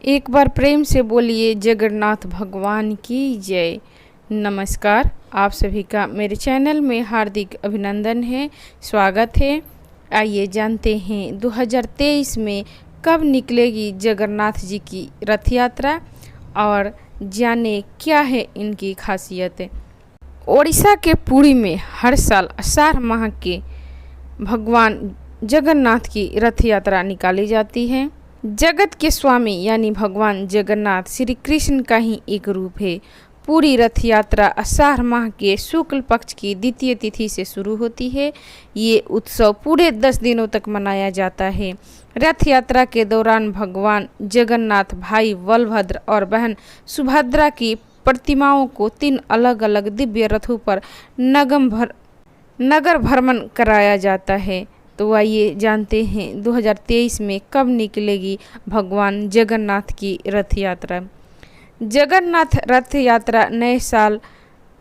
एक बार प्रेम से बोलिए जगन्नाथ भगवान की जय। नमस्कार, आप सभी का मेरे चैनल में हार्दिक अभिनंदन है, स्वागत है। आइए जानते हैं 2023 में कब निकलेगी जगन्नाथ जी की रथ यात्रा और जाने क्या है इनकी खासियत। ओडिशा के पुरी में हर साल आषाढ़ माह के भगवान जगन्नाथ की रथ यात्रा निकाली जाती है। जगत के स्वामी यानी भगवान जगन्नाथ श्री कृष्ण का ही एक रूप है। पूरी रथ यात्रा आषाढ़ माह के शुक्ल पक्ष की द्वितीय तिथि से शुरू होती है। ये उत्सव पूरे 10 दिनों तक मनाया जाता है। रथ यात्रा के दौरान भगवान जगन्नाथ भाई बलभद्र और बहन सुभद्रा की प्रतिमाओं को 3 अलग अलग दिव्य रथों पर नगर भ्रमण कराया जाता है। तो आइए जानते हैं 2023 में कब निकलेगी भगवान जगन्नाथ की रथ यात्रा। जगन्नाथ रथ यात्रा नए साल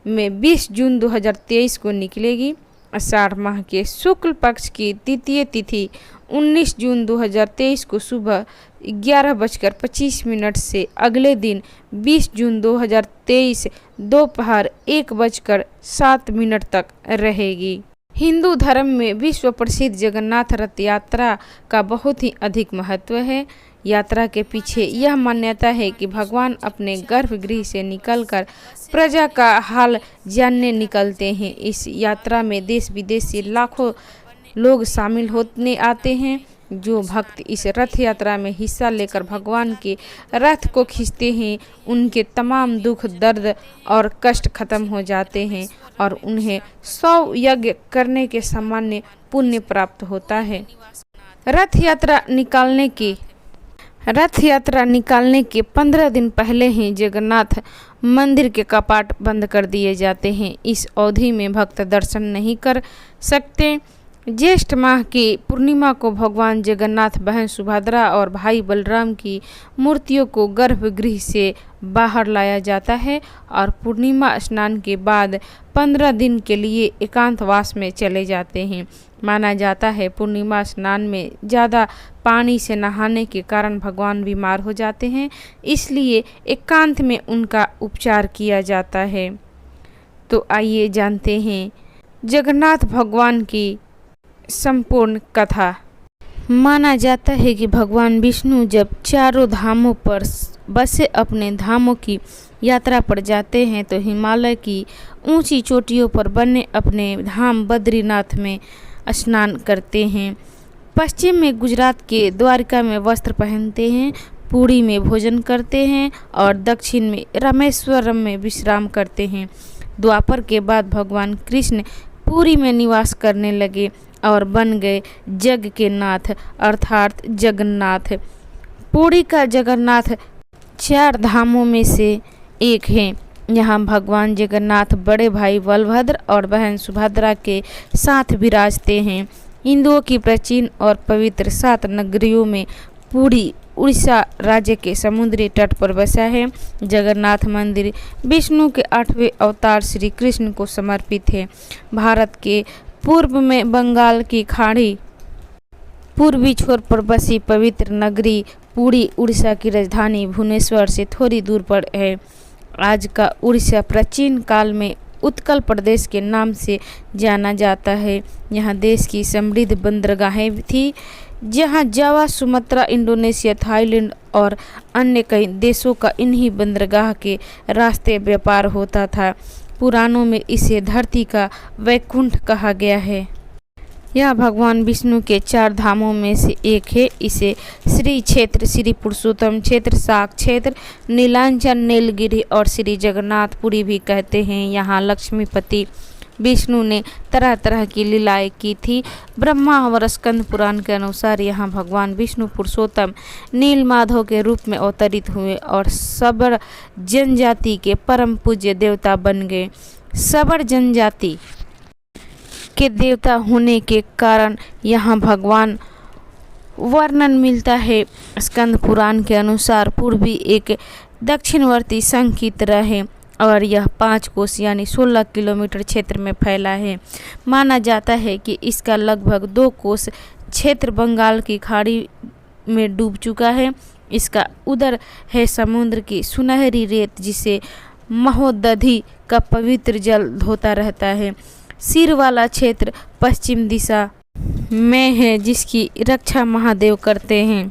में 20 जून 2023 को निकलेगी। आषाढ़ माह के शुक्ल पक्ष की द्वितीय तिथि 19 जून 2023 को सुबह 11:25 से अगले दिन 20 जून 2023 दोपहर 1:07 तक रहेगी। हिंदू धर्म में विश्व प्रसिद्ध जगन्नाथ रथ यात्रा का बहुत ही अधिक महत्व है। यात्रा के पीछे यह मान्यता है कि भगवान अपने गर्भगृह से निकलकर प्रजा का हाल जानने निकलते हैं। इस यात्रा में देश विदेश से लाखों लोग शामिल होने आते हैं। जो भक्त इस रथ यात्रा में हिस्सा लेकर भगवान के रथ को खींचते हैं, उनके तमाम दुख दर्द और कष्ट खत्म हो जाते हैं और उन्हें 100 यज्ञ करने के सामान्य पुण्य प्राप्त होता है। रथ यात्रा निकालने के 15 दिन पहले ही जगन्नाथ मंदिर के कपाट बंद कर दिए जाते हैं। इस अवधि में भक्त दर्शन नहीं कर सकते। ज्येष्ठ माह की पूर्णिमा को भगवान जगन्नाथ, बहन सुभद्रा और भाई बलराम की मूर्तियों को गर्भगृह से बाहर लाया जाता है और पूर्णिमा स्नान के बाद 15 दिन के लिए एकांतवास में चले जाते हैं। माना जाता है पूर्णिमा स्नान में ज़्यादा पानी से नहाने के कारण भगवान बीमार हो जाते हैं, इसलिए एकांत में उनका उपचार किया जाता है। तो आइए जानते हैं जगन्नाथ भगवान की संपूर्ण कथा। माना जाता है कि भगवान विष्णु जब चारों धामों पर बसे अपने धामों की यात्रा पर जाते हैं तो हिमालय की ऊंची चोटियों पर बने अपने धाम बद्रीनाथ में स्नान करते हैं। पश्चिम में गुजरात के द्वारका में वस्त्र पहनते हैं, पुरी में भोजन करते हैं और दक्षिण में रामेश्वरम में विश्राम करते हैं। द्वापर के बाद भगवान कृष्ण पुरी में निवास करने लगे और बन गए जग के नाथ अर्थात जगन्नाथ। पुरी का जगन्नाथ 4 धामों में से एक है। यहाँ भगवान जगन्नाथ बड़े भाई बलभद्र और बहन सुभद्रा के साथ विराजते हैं। हिंदुओं की प्राचीन और पवित्र 7 नगरियों में पुरी उड़ीसा राज्य के समुद्री तट पर बसा है। जगन्नाथ मंदिर विष्णु के 8वें अवतार श्री कृष्ण को समर्पित है। भारत के पूर्व में बंगाल की खाड़ी पूर्वी छोर पर बसी पवित्र नगरी पुरी उड़ीसा की राजधानी भुवनेश्वर से थोड़ी दूर पर है। आज का उड़ीसा प्राचीन काल में उत्कल प्रदेश के नाम से जाना जाता है। यहाँ देश की समृद्ध बंदरगाहें थी, जहाँ जावा, सुमात्रा, इंडोनेशिया, थाईलैंड और अन्य कई देशों का इन्हीं बंदरगाह के रास्ते व्यापार होता था। पुराणों में इसे धरती का वैकुंठ कहा गया है। यह भगवान विष्णु के 4 धामों में से एक है। इसे श्री क्षेत्र, श्री पुरुषोत्तम क्षेत्र, शाक क्षेत्र, नीलांचल, नीलगिरी और श्री जगन्नाथपुरी भी कहते हैं। यहाँ लक्ष्मीपति विष्णु ने तरह तरह की लीलाएं की थी। ब्रह्मा और स्कंद पुराण के अनुसार यहाँ भगवान विष्णु पुरुषोत्तम नीलमाधव के रूप में अवतरित हुए और सबर जनजाति के परम पूज्य देवता बन गए। सबर जनजाति के देवता होने के कारण यहाँ भगवान वर्णन मिलता है। स्कंद पुराण के अनुसार पूर्वी एक दक्षिणवर्ती संघ की तरह है और यह 5 कोस यानी 16 किलोमीटर क्षेत्र में फैला है। माना जाता है कि इसका लगभग 2 कोस क्षेत्र बंगाल की खाड़ी में डूब चुका है। इसका उदर है समुद्र की सुनहरी रेत, जिसे महोदधि का पवित्र जल धोता रहता है। सिर वाला क्षेत्र पश्चिम दिशा में है, जिसकी रक्षा महादेव करते हैं।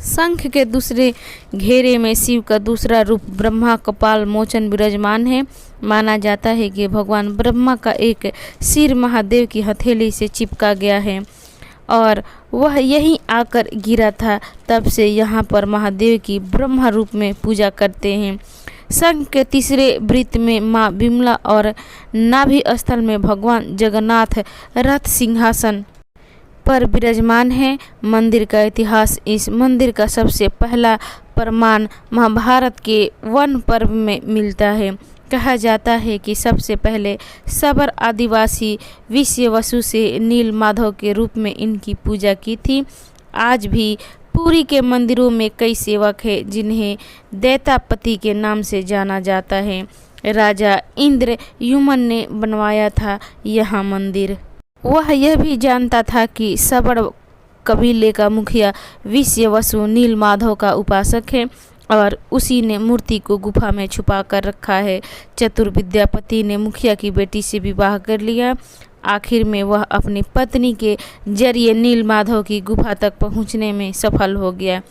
शंख के दूसरे घेरे में शिव का दूसरा रूप ब्रह्मा कपाल मोचन विराजमान है। माना जाता है कि भगवान ब्रह्मा का एक सिर महादेव की हथेली से चिपका गया है और वह यहीं आकर गिरा था। तब से यहाँ पर महादेव की ब्रह्मा रूप में पूजा करते हैं। शंख के तीसरे वृत्त में माँ विमला और नाभि स्थल में भगवान जगन्नाथ रथ सिंहासन पर विराजमान है। मंदिर का इतिहास। इस मंदिर का सबसे पहला प्रमाण महाभारत के वन पर्व में मिलता है। कहा जाता है कि सबसे पहले सबर आदिवासी विश्ववसु से नील माधव के रूप में इनकी पूजा की थी। आज भी पुरी के मंदिरों में कई सेवक हैं जिन्हें दैतापति के नाम से जाना जाता है। राजा इंद्र युमन ने बनवाया था यह मंदिर। वह यह भी जानता था कि सबर कबीले का मुखिया विश्ववसु नील माधव का उपासक है और उसी ने मूर्ति को गुफा में छुपा कर रखा है। चतुर विद्यापति ने मुखिया की बेटी से विवाह कर लिया। आखिर में वह अपनी पत्नी के जरिए नील माधव की गुफा तक पहुंचने में सफल हो गया।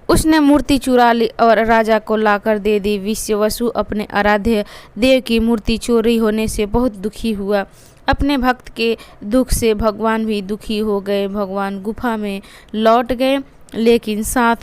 उसने मूर्ति चुरा ली और राजा को लाकर दे दी। विश्ववसु अपने आराध्य देव की मूर्ति चोरी होने से बहुत दुखी हुआ। अपने भक्त के दुख से भगवान भी दुखी हो गए। भगवान गुफा में लौट गए, लेकिन साथ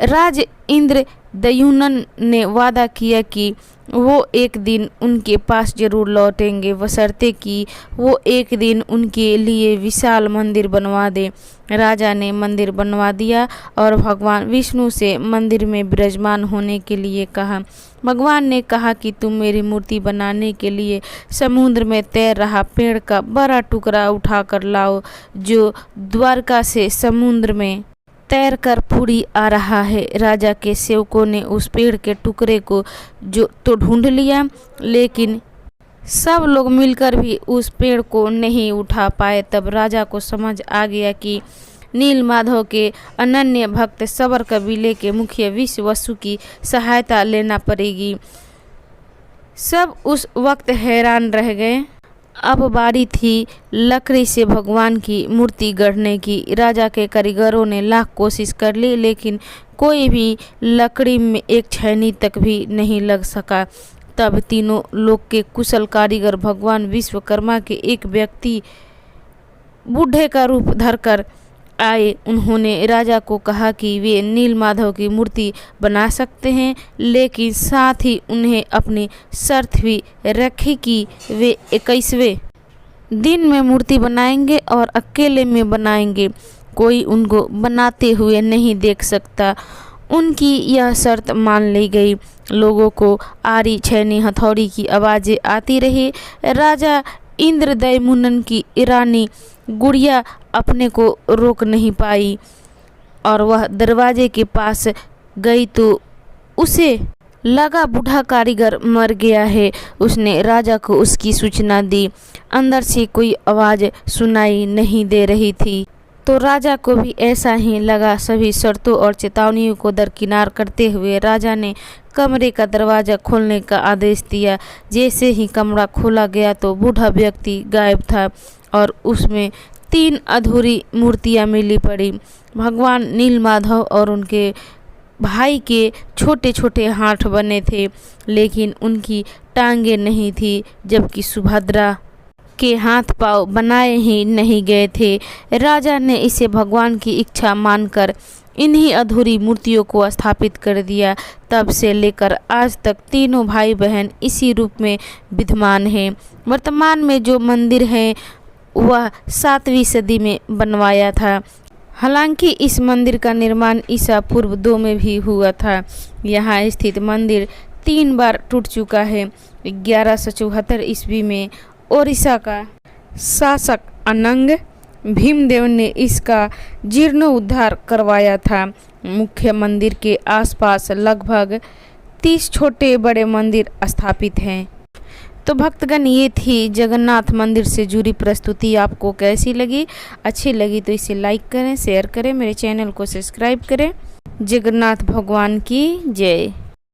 राज इंद्र दयुनन ने वादा किया कि वो एक दिन उनके पास जरूर लौटेंगे, बशर्ते कि वो एक दिन उनके लिए विशाल मंदिर बनवा दे। राजा ने मंदिर बनवा दिया और भगवान विष्णु से मंदिर में विराजमान होने के लिए कहा। भगवान ने कहा कि तुम मेरी मूर्ति बनाने के लिए समुद्र में तैर रहा पेड़ का बड़ा टुकड़ा उठाकर लाओ, जो द्वारका से समुद्र में तैर कर पुरी आ रहा है। राजा के सेवकों ने उस पेड़ के टुकड़े को तो ढूंढ लिया, लेकिन सब लोग मिलकर भी उस पेड़ को नहीं उठा पाए। तब राजा को समझ आ गया कि नील माधव के अनन्य भक्त सबर कबीले के मुखिया विश्ववसु की सहायता लेना पड़ेगी। सब उस वक्त हैरान रह गए। अब बारी थी लकड़ी से भगवान की मूर्ति गढ़ने की। राजा के कारीगरों ने लाख कोशिश कर ली, लेकिन कोई भी लकड़ी में एक छैनी तक भी नहीं लग सका। तब तीनों लोग के कुशल कारीगर भगवान विश्वकर्मा के एक व्यक्ति बूढ़े का रूप धरकर आए। उन्होंने राजा को कहा कि वे नील माधव की मूर्ति बना सकते हैं, लेकिन साथ ही उन्हें अपनी शर्त भी रखी कि वे 21वें दिन में मूर्ति बनाएंगे और अकेले में बनाएंगे, कोई उनको बनाते हुए नहीं देख सकता। उनकी यह शर्त मान ली गई। लोगों को आरी छैनी हथौड़ी की आवाज़ें आती रही। राजा इंद्रदयुम्न की रानी गुड़िया अपने को रोक नहीं पाई और वह दरवाजे के पास गई तो उसे लगा बूढ़ा कारीगर मर गया है। उसने राजा को उसकी सूचना दी। अंदर से कोई आवाज़ सुनाई नहीं दे रही थी, तो राजा को भी ऐसा ही लगा। सभी शर्तों और चेतावनियों को दरकिनार करते हुए राजा ने कमरे का दरवाज़ा खोलने का आदेश दिया। जैसे ही कमरा खोला गया तो बूढ़ा व्यक्ति गायब था और उसमें 3 अधूरी मूर्तियां मिली पड़ी। भगवान नील माधव और उनके भाई के छोटे छोटे हाथ बने थे, लेकिन उनकी टांगें नहीं थी, जबकि सुभद्रा के हाथ पांव बनाए ही नहीं गए थे। राजा ने इसे भगवान की इच्छा मानकर इन्हीं अधूरी मूर्तियों को स्थापित कर दिया। तब से लेकर आज तक तीनों भाई बहन इसी रूप में विद्यमान हैं। वर्तमान में जो मंदिर है वह 7वीं सदी में बनवाया था। हालांकि इस मंदिर का निर्माण ईसा पूर्व 2 में भी हुआ था। यहाँ स्थित मंदिर 3 बार टूट चुका है। 1174 ईस्वी में ओडिशा का शासक अनंग भीमदेव ने इसका जीर्णोद्धार करवाया था। मुख्य मंदिर के आसपास लगभग 30 छोटे बड़े मंदिर स्थापित हैं। तो भक्तगण, ये थी जगन्नाथ मंदिर से जुड़ी प्रस्तुति। आपको कैसी लगी? अच्छी लगी तो इसे लाइक करें, शेयर करें, मेरे चैनल को सब्सक्राइब करें। जगन्नाथ भगवान की जय।